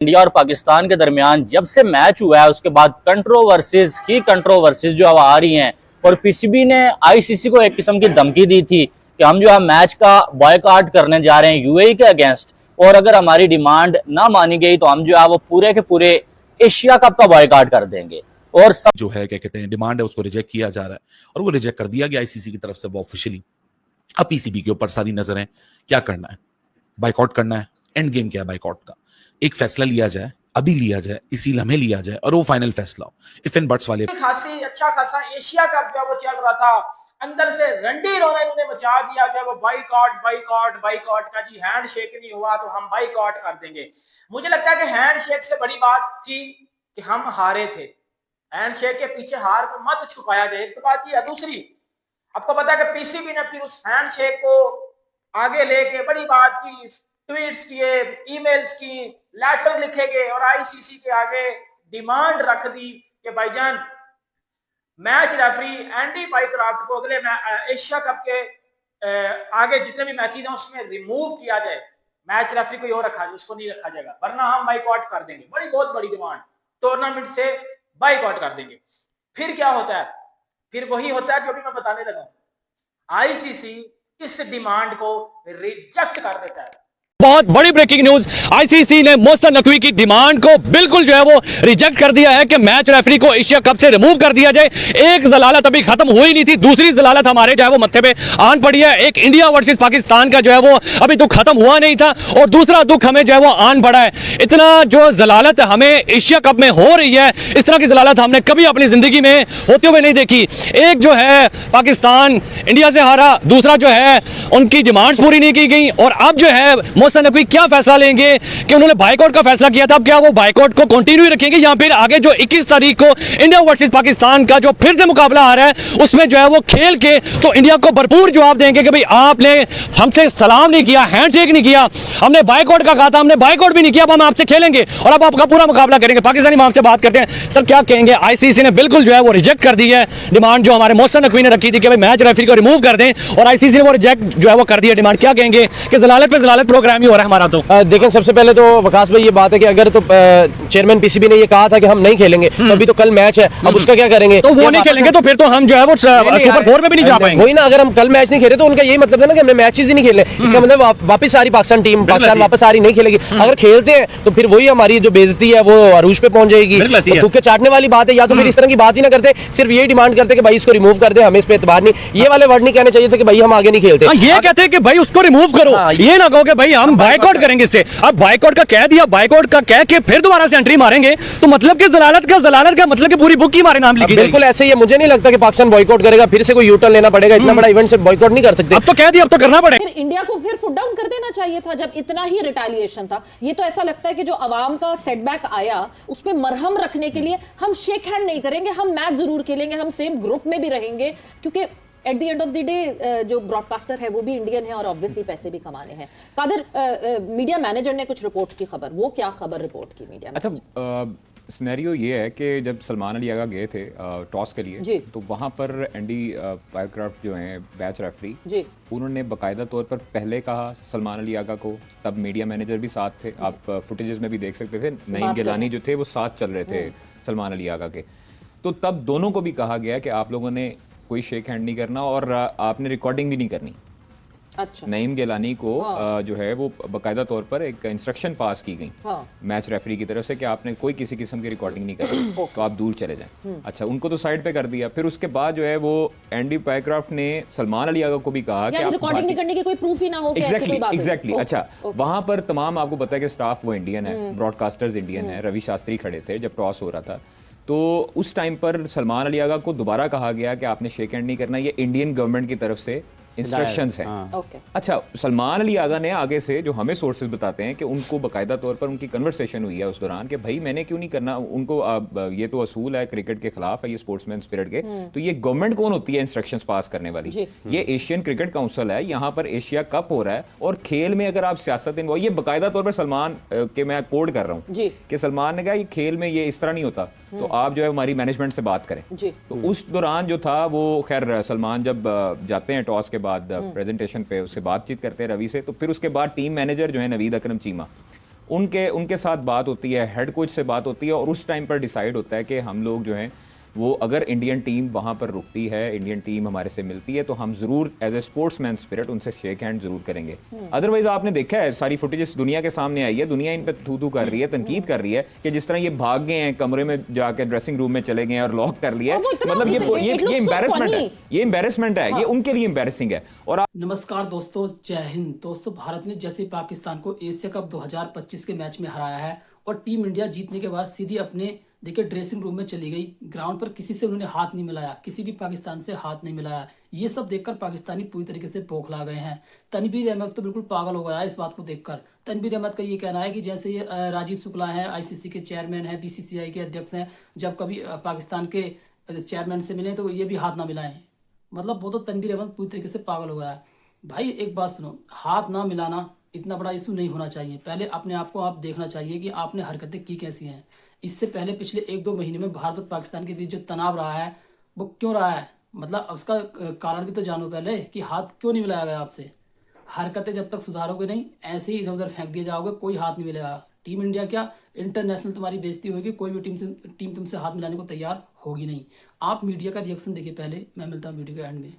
India और पाकिस्तान के दरमियान जब से मैच हुआ है उसके बाद कंट्रोवर्सीज जो अब आ रही हैं और पीसीबी ने आईसीसी को एक किस्म की धमकी दी थी कि हम जो है मैच का बॉयकॉट करने जा रहे हैं यूएई के अगेंस्ट, और अगर हमारी डिमांड ना मानी गई तो हम जो है वो पूरे के पूरे एशिया कप का बॉयकॉट कर देंगे। और सब जो है क्या कहते हैं डिमांड है उसको रिजेक्ट किया जा रहा है और वो रिजेक्ट कर दिया गया आईसीसी की तरफ से वो ऑफिशियली। अब पीसीबी के ऊपर सारी नजर है, क्या करना है, बाइकआउट करना है, एंड गेम क्या है बाइकआउट का, एक फैसला लिया जाए, अभी लिया जाए, इसी लम्हे लिया जाए और वो फाइनल फैसला हो। इफ एंड बट्स वाले खासी अच्छा खासा एशिया कप जो वो चल रहा था, अंदर से रंडी रोने ने मचा दिया कि वो बाइकआउट का जी, हैंडशेक नहीं हुआ तो हम बाइकआउट कर देंगे। मुझे लगता है कि हैंडशेक से बड़ी बात थी कि हम हारे थे। हैंडशेक के पीछे हार को मत छुपाया जाए, एक तो बात ये है। दूसरी, आपको पता है कि पीसीबी ने फिर उस हैंडशेक को आगे लेके बड़ी बात की, ट्वीट्स किए, ईमेल्स की, लेटर लिखे गए और आईसीसी के आगे डिमांड रख दी कि भाईजान मैच रेफरी एंडी बाइक्राफ्ट को अगले एशिया कप के आगे जितने भी मैचेस हैं उसमें रिमूव किया जाए। मैच रेफरी कोई और रखा जाए, उसको नहीं रखा जाएगा, वरना हम बाइकआउट कर देंगे। बहुत बड़ी डिमांड, टूर्नामेंट से बाइकआउट कर देंगे। फिर क्या होता है? फिर वही होता है जो भी मैं बताने लगा। आईसीसी इस डिमांड को रिजेक्ट कर देता है। बहुत बड़ी ब्रेकिंग न्यूज, आईसीसी ने मोहसिन नकवी की डिमांड को बिल्कुल जो है वो रिजेक्ट कर दिया है कि मैच रेफरी को एशिया कप से रिमूव कर दिया जाए। एक जलालत अभी खत्म हुई नहीं थी, दूसरी जलालत हमारे जो है वो मत्थे पे आन पड़ी है। एक इंडिया वर्सेस पाकिस्तान का जो है वो अभी दुख खत्म हुआ नहीं था और दूसरा दुख हमें जो है वो आन पड़ा है। इतना जो जलालत हमें एशिया कप में हो रही है, इस तरह की जलालत हमने कभी अपनी जिंदगी में होते हुए नहीं देखी। एक जो है पाकिस्तान इंडिया से हारा, दूसरा जो है उनकी डिमांड्स पूरी नहीं की गई और अब जो है मोहसिन नकवी क्या फैसला लेंगे कि उन्होंने बाइकआउट का फैसला किया था, अब क्या वो बाइकआउट को कंटिन्यू रखेंगे या फिर आगे जो 21 तारीख को इंडिया वर्सेस पाकिस्तान का जो फिर से मुकाबला आ रहा है उसमें जो है वो खेल के तो इंडिया को भरपूर जवाब देंगे कि भाई आपने हमसे सलाम नहीं किया, हैंडशेक नहीं किया, हमने बाइकआउट का कहा था, हमने बाइकआउट भी नहीं किया, अब हम आपसे खेलेंगे और अब आपका पूरा मुकाबला करेंगे। पाकिस्तानी माम से बात करते हैं, सर क्या कहेंगे? आईसीसी ने बिल्कुल जो है वो रिजेक्ट कर दी है डिमांड जो हमारे मोहसिन नकवी ने रखी थी कि भाई मैच रेफरी को रिमूव कर दें, और आईसीसी ने वो रिजेक्ट जो है वो कर दी है डिमांड। क्या कहेंगे कि जलालत पे जलालत प्रोग्राम ही हो रहा है हमारा? तो देखें, सबसे पहले तो वकास भाई ये बात है कि अगर तो चेयरमैन पीसीबी ने ये कहा था कि हम नहीं खेलेंगे तो अभी तो कल मैच है, अब उसका क्या करेंगे? तो वो नहीं खेलेंगे तो फिर तो हम जो है वो सुपर 4 में भी नहीं जा पाएंगे। वही ना, अगर हम कल मैच नहीं खेले तो उनका यही मतलब है ना कि हमने मैचेस ही नहीं खेले। इसका मतलब वापस सारी पाकिस्तान टीम वापस आ रही नहीं खेलेगी। अगर खेलते हैं तो फिर वही हमारी जो बेइज्जती है वो अरूज पे पहुंच जाएगी। थूके चाटने वाली बात है। या तो फिर इस तरह की बात ही ना करते, सिर्फ यही डिमांड करते कि भाई इसको रिमूव कर दे, हमें इस पे एतबार नहीं। ये वाले वर्ड नहीं कहने चाहिए थे कि भाई हम आगे नहीं खेलते। ये कहते हैं कि भाई उसको रिमूव करो, ये ना कहो कि भाई हम बाइकआउट करेंगे इससे। अब बाइकआउट का कह दिया, बाइकआउट का कह के फिर दोबारा से एंट्री मारेंगे तो मतलब कि जलालत का मतलब कि पूरी बुक ही हमारे नाम लिखी। बिल्कुल ऐसे ही है। मुझे नहीं लगता कि पाकिस्तान बॉयकॉट करेगा, फिर से कोई यू टर्न लेना पड़ेगा। इतना बड़ा इवेंट से बॉयकॉट नहीं कर सकते। अब तो कह दिया, अब तो करना पड़ेगा। फिर इंडिया को फिर फुट डाउन कर देना चाहिए था जब इतना ही रिटेलिएशन था। ये तो ऐसा लगता है कि जो अवाम का सेटबैक आया उसमें मरहम रखने के लिए हम शेक हैंड नहीं करेंगे, हम मैच जरूर खेलेंगे, हम सेम ग्रुप में भी रहेंगे, क्योंकि at the end of the day जो ब्रॉडकास्टर है वो भी इंडियन है और ऑब्वियसली पैसे भी कमाने हैं। कादिर, मीडिया मैनेजर ने कुछ रिपोर्ट की खबर, वो क्या खबर रिपोर्ट की मीडिया? अच्छा, सिनेरियो ये है कि जब सलमान अली आगा गए थे टॉस के लिए तो वहाँ पर एंडी बाइक्राफ्ट जो हैं बैच रेफरी, उन्होंने बाकायदा तौर पर पहले कहा सलमान अली आगा को, तब मीडिया मैनेजर भी साथ थे, आप फुटेजेस में भी देख सकते थे, नईम गिलानी जो थे वो साथ चल रहे थे सलमान अली आगा के। तो तब दोनों को भी कहा गया कि आप लोगों ने कोई शेक हैंड नहीं करना और आपने रिकॉर्डिंग भी नहीं करनी। अच्छा। नईम गिलानी को जो है वो बाकायदा तौर पर एक इंस्ट्रक्शन पास की गई मैच रेफरी की तरफ से कि आपने कोई किसी किस्म की रिकॉर्डिंग नहीं करनी, तो आप दूर चले जाएं। अच्छा, उनको तो साइड पे कर दिया। फिर उसके बाद जो है वो एंडी बाइक्राफ्ट ने सलमान अली आगा को भी कहा कि रिकॉर्डिंग नहीं करने की कोई प्रूफ ही ना हो। एग्जैक्टली। अच्छा, वहां पर तमाम आपको पता है कि स्टाफ वो इंडियन है, ब्रॉडकास्टर्स इंडियन है। रवि शास्त्री खड़े थे जब टॉस हो रहा था, तो उस टाइम पर सलमान अली आगा को दोबारा कहा गया कि आपने शेक हैंड नहीं करना, ये इंडियन गवर्नमेंट की तरफ से इंस्ट्रक्शंस हैं। अच्छा, सलमान अली आगा ने आगे से जो हमें सोर्सेज बताते हैं कि उनको बाकायदा तौर पर उनकी कन्वर्सेशन हुई है उस दौरान कि भाई मैंने क्यों नहीं करना, उनको ये तो असूल है क्रिकेट के खिलाफ है, ये स्पोर्ट्समैन स्पिरिट के, तो ये गवर्नमेंट कौन होती है इंस्ट्रक्शंस पास करने वाली? ये एशियन क्रिकेट काउंसिल है। यहाँ पर एशिया कप हो रहा है और खेल में अगर आप सियासत इन्वॉल्व, ये बाकायदा तौर पर सलमान के मैं कोड कर रहा हूँ कि सलमान ने कहा ये खेल में ये इस तरह नहीं होता, तो आप जो है हमारी मैनेजमेंट से बात करें। तो उस दौरान जो था वो खैर सलमान जब जाते हैं टॉस के बाद प्रेजेंटेशन पे, उससे बातचीत करते हैं रवि से, तो फिर उसके बाद टीम मैनेजर जो है नवीद अकरम चीमा, उनके उनके साथ बात होती है, हेड कोच से बात होती है, और उस टाइम पर डिसाइड होता है कि हम लोग जो हैं वो, अगर इंडियन टीम वहाँ पर रुकती है, इंडियन टीम हमारे से मिलती है, तो हम ज़रूर एज ए स्पोर्ट्समैन स्पिरिट उनसे शेक हैंड ज़रूर करेंगे। अदरवाइज आपने देखा है सारी फुटेज दुनिया के सामने आई है, दुनिया इन पे थू कर रही है, तनकीद कर रही है कि जिस तरह ये भाग गए हैं, कमरे में जाकर ड्रेसिंग रूम में चले गए हैं और लॉक कर लिया है, मतलब ये एम्बैरेसमेंट है, ये एम्बैरेसमेंट है, ये उनके लिए एम्बैरेसिंग है। और नमस्कार दोस्तों, जय हिंद। दोस्तों, भारत ने जैसे पाकिस्तान को एशिया कप 2025 के मैच में हराया है और टीम इंडिया जीतने के बाद सीधी अपने देखिए ड्रेसिंग रूम में चली गई। ग्राउंड पर किसी से उन्होंने हाथ नहीं मिलाया, किसी भी पाकिस्तान से हाथ नहीं मिलाया। ये सब देखकर पाकिस्तानी पूरी तरीके से बौखला गए हैं। तनवीर अहमद तो बिल्कुल पागल हो गया है इस बात को देखकर। तनवीर अहमद का ये कहना है कि जैसे ये राजीव शुक्ला हैं, आईसीसी के चेयरमैन हैं, बीसीसीआई के अध्यक्ष हैं, जब कभी पाकिस्तान के चेयरमैन से मिले तो ये भी हाथ ना मिलाएं। मतलब वो तो तनवीर अहमद पूरी तरीके से पागल हो गया है। भाई एक बात सुनो, हाथ ना मिलाना इतना बड़ा इशू नहीं होना चाहिए। पहले अपने आप को आप देखना चाहिए कि आपने हरकतें की कैसी हैं। इससे पहले पिछले 1-2 महीने में भारत और पाकिस्तान के बीच जो तनाव रहा है वो क्यों रहा है, मतलब उसका कारण भी तो जानो पहले कि हाथ क्यों नहीं मिलाया गया आपसे। हरकतें जब तक सुधारोगे नहीं, ऐसे ही इधर उधर फेंक दिए जाओगे, कोई हाथ नहीं मिलेगा। टीम इंडिया क्या, इंटरनेशनल तुम्हारी बेइज्जती होगी, कोई भी टीम तुमसे हाथ मिलाने को तैयार होगी नहीं। आप मीडिया का रिएक्शन देखिए पहले, मैं मिलता हूँ वीडियो के एंड में।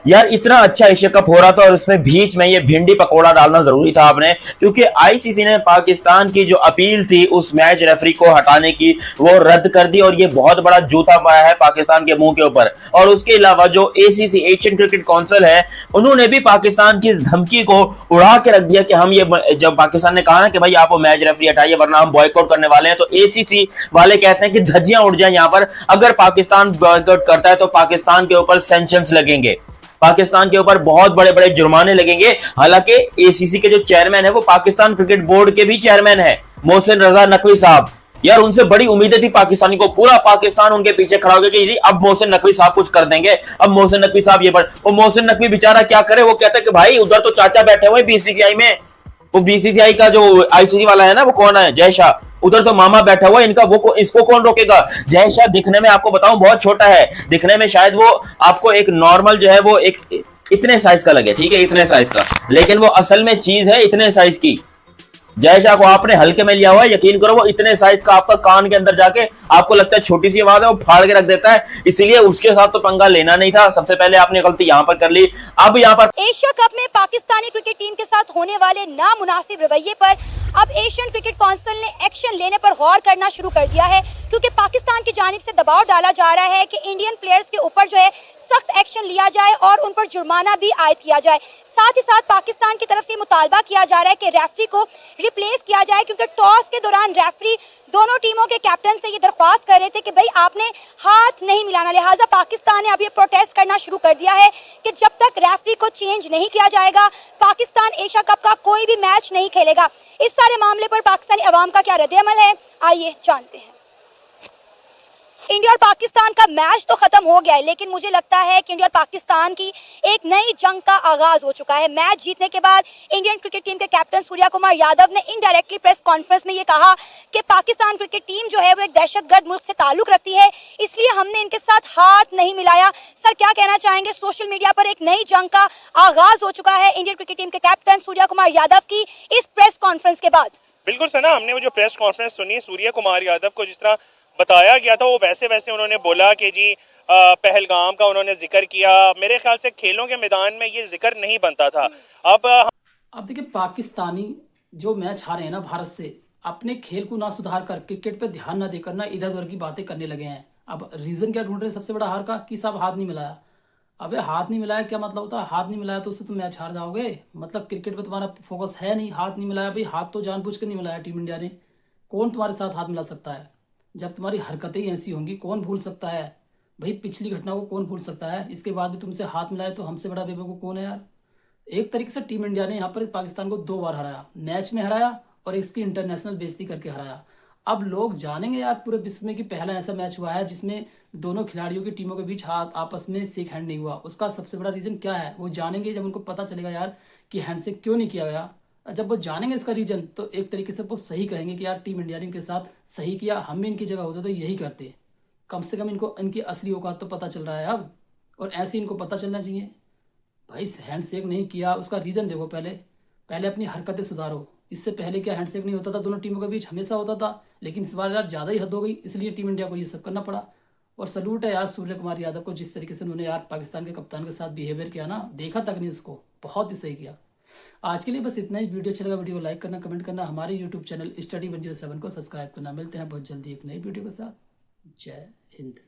यार इतना अच्छा एशिया कप हो रहा था और उसमें बीच में ये भिंडी पकोड़ा डालना जरूरी था आपने, क्योंकि आईसीसी ने पाकिस्तान की जो अपील थी उस मैच रेफरी को हटाने की वो रद्द कर दी और ये बहुत बड़ा जूता पाया है पाकिस्तान के मुंह के ऊपर। और उसके अलावा जो एसीसी एशियन क्रिकेट काउंसिल है उन्होंने भी पाकिस्तान की धमकी को उड़ा के रख दिया कि हम ये, जब पाकिस्तान ने कहा ना कि भाई आप वो मैच रेफरी हटाइए वरना हम बॉयकॉट करने वाले हैं, तो एसीसी वाले कहते हैं कि धज्जियां उड़ जाए यहाँ पर, अगर पाकिस्तान बॉयकॉट करता है तो पाकिस्तान के ऊपर सैंक्शंस लगेंगे, पाकिस्तान के ऊपर बहुत बड़े बड़े जुर्माने लगेंगे। हालांकि एसीसी के जो चेयरमैन है वो पाकिस्तान क्रिकेट बोर्ड के भी चेयरमैन है, मोहसिन रजा नकवी साहब। यार उनसे बड़ी उम्मीदें थी पाकिस्तानी को, पूरा पाकिस्तान उनके पीछे खड़ा हो गया कि अब मोहसिन नकवी साहब कुछ कर देंगे, अब मोहसिन नकवी साहब ये पर। वो मोहसिन नकवी बेचारा क्या करे, वो कहता है कि भाई उधर तो चाचा बैठे हुए बीसीसीआई में, वो बीसीसीआई का जो आईसीसी वाला है ना वो कौन है, जय शाह, उधर तो मामा बैठा हुआ है इनका, वो इसको कौन रोकेगा। जय शाह दिखने में आपको बताऊं बहुत छोटा है, दिखने में शायद वो आपको एक नॉर्मल जो है वो एक इतने साइज का लगे, ठीक है, इतने साइज का, लेकिन वो असल में चीज है इतने साइज की। जय शाह को आपने हल्के में लिया हुआ है, यकीन करो वो इतने साइज का आपका कान के अंदर जाके आपको लगता है छोटी सी आवाज है, वो फाड़ के रख देता है। इसलिए उसके साथ तो पंगा लेना नहीं था, सबसे पहले आपने गलती यहाँ पर कर ली। अब यहाँ पर एशिया कप में पाकिस्तानी क्रिकेट टीम के साथ होने वाले नामुनासिब रवैये पर अब एशियन क्रिकेट काउंसिल ने एक्शन लेने पर गौर करना शुरू कर दिया है, क्योंकि पाकिस्तान की जानिब से दबाव डाला जा रहा है कि इंडियन प्लेयर्स के ऊपर जो है सख्त एक्शन लिया जाए और उन पर जुर्माना भी आयद किया जाए। साथ ही साथ पाकिस्तान की तरफ से मुतालबा किया जा रहा है कि रेफरी को रिप्लेस किया जाए, क्योंकि टॉस के दौरान रेफरी दोनों टीमों के कैप्टन से ये दरख्वास्त कर रहे थे कि भाई आपने हाथ नहीं मिलाना। लिहाजा पाकिस्तान ने अब ये प्रोटेस्ट करना शुरू कर दिया है कि जब तक रेफरी को चेंज नहीं किया जाएगा पाकिस्तान एशिया कप का कोई भी मैच नहीं खेलेगा। इस सारे मामले पर पाकिस्तानी अवाम का क्या रद्द-ए-अमल है, आइए जानते हैं। इंडिया और पाकिस्तान का मैच तो खत्म हो गया है, लेकिन मुझे लगता है कि इंडिया और पाकिस्तान की एक नई जंग का आगाज हो चुका है। मैच जीतने के बाद इंडियन क्रिकेट टीम के कैप्टन सूर्या कुमार यादव ने इनडायरेक्टली प्रेस कॉन्फ्रेंस में ये कहा कि पाकिस्तान क्रिकेट टीम जो है वो एक दहशतगर्द मुल्क से ताल्लुक रखती है, इसलिए हमने इनके साथ हाथ नहीं मिलाया। सर क्या कहना चाहेंगे, सोशल मीडिया पर एक नई जंग का आगाज हो चुका है इंडियन क्रिकेट टीम के कैप्टन सूर्या कुमार यादव की इस प्रेस कॉन्फ्रेंस के बाद। बिल्कुल सना, हमने वो जो प्रेस कॉन्फ्रेंस सुनी, सूर्या कुमार यादव को जिस तरह बताया गया था वो वैसे वैसे उन्होंने बोला कि जी पहलगाम का उन्होंने जिक्र किया। मेरे ख्याल से खेलों के मैदान में ये जिक्र नहीं बनता था। अब देखिए, पाकिस्तानी जो मैच हारे हैं ना भारत से, अपने खेल को ना सुधार कर, क्रिकेट पे ध्यान ना देकर ना इधर उधर की बातें करने लगे हैं। अब रीजन क्या ढूंढ रहे हैं सबसे बड़ा हार का, कि सब हाथ नहीं मिलाया। अबे हाथ नहीं मिलाया क्या मतलब होता है, हाथ नहीं मिलाया तो उससे तुम मैच हार जाओगे, मतलब क्रिकेट पे तुम्हारा फोकस है नहीं। हाथ नहीं मिलाया भाई, हाथ तो जानबूझ कर नहीं मिलाया टीम इंडिया ने। कौन तुम्हारे साथ हाथ मिला सकता है जब तुम्हारी हरकतें ही ऐसी होंगी, कौन भूल सकता है भाई, पिछली घटना को कौन भूल सकता है। इसके बाद भी तुमसे हाथ मिलाए तो हमसे बड़ा बेवकूफ कौन है यार। एक तरीके से टीम इंडिया ने यहाँ पर पाकिस्तान को 2 बार हराया, मैच में हराया और इसकी इंटरनेशनल बेइज्जती करके हराया। अब लोग जानेंगे यार पूरे विश्व में कि पहला ऐसा मैच हुआ है जिसमें दोनों खिलाड़ियों की टीमों के बीच हाथ आपस में शेक हैंड नहीं हुआ। उसका सबसे बड़ा रीजन क्या है वो जानेंगे जब उनको पता चलेगा यार कि हैंड शेक क्यों नहीं किया गया। जब वो जानेंगे इसका रीजन तो एक तरीके से वो सही कहेंगे कि यार टीम इंडिया ने इनके साथ सही किया, हम भी इनकी जगह होते तो यही करते। कम से कम इनको इनकी असली औकात तो पता चल रहा है अब, और ऐसे इनको पता चलना चाहिए। भाई हैंड शेक नहीं किया, उसका रीज़न देखो, पहले अपनी हरकतें सुधारो। इससे पहले क्या हैंडशेक नहीं होता था दोनों टीमों के बीच, हमेशा होता था, लेकिन इस बार यार ज़्यादा ही हद हो गई, इसलिए टीम इंडिया को ये सब करना पड़ा। और सलूट है यार सूर्य कुमार यादव को, जिस तरीके से उन्होंने यार पाकिस्तान के कप्तान के साथ बिहेवियर किया ना, देखा तक नहीं उसको, बहुत ही सही किया। आज के लिए बस इतना ही। वीडियो अच्छा लगा वीडियो को लाइक करना, कमेंट करना, हमारे यूट्यूब चैनल स्टडी 107 को सब्सक्राइब करना। मिलते हैं बहुत जल्दी एक नई वीडियो के साथ। जय हिंद।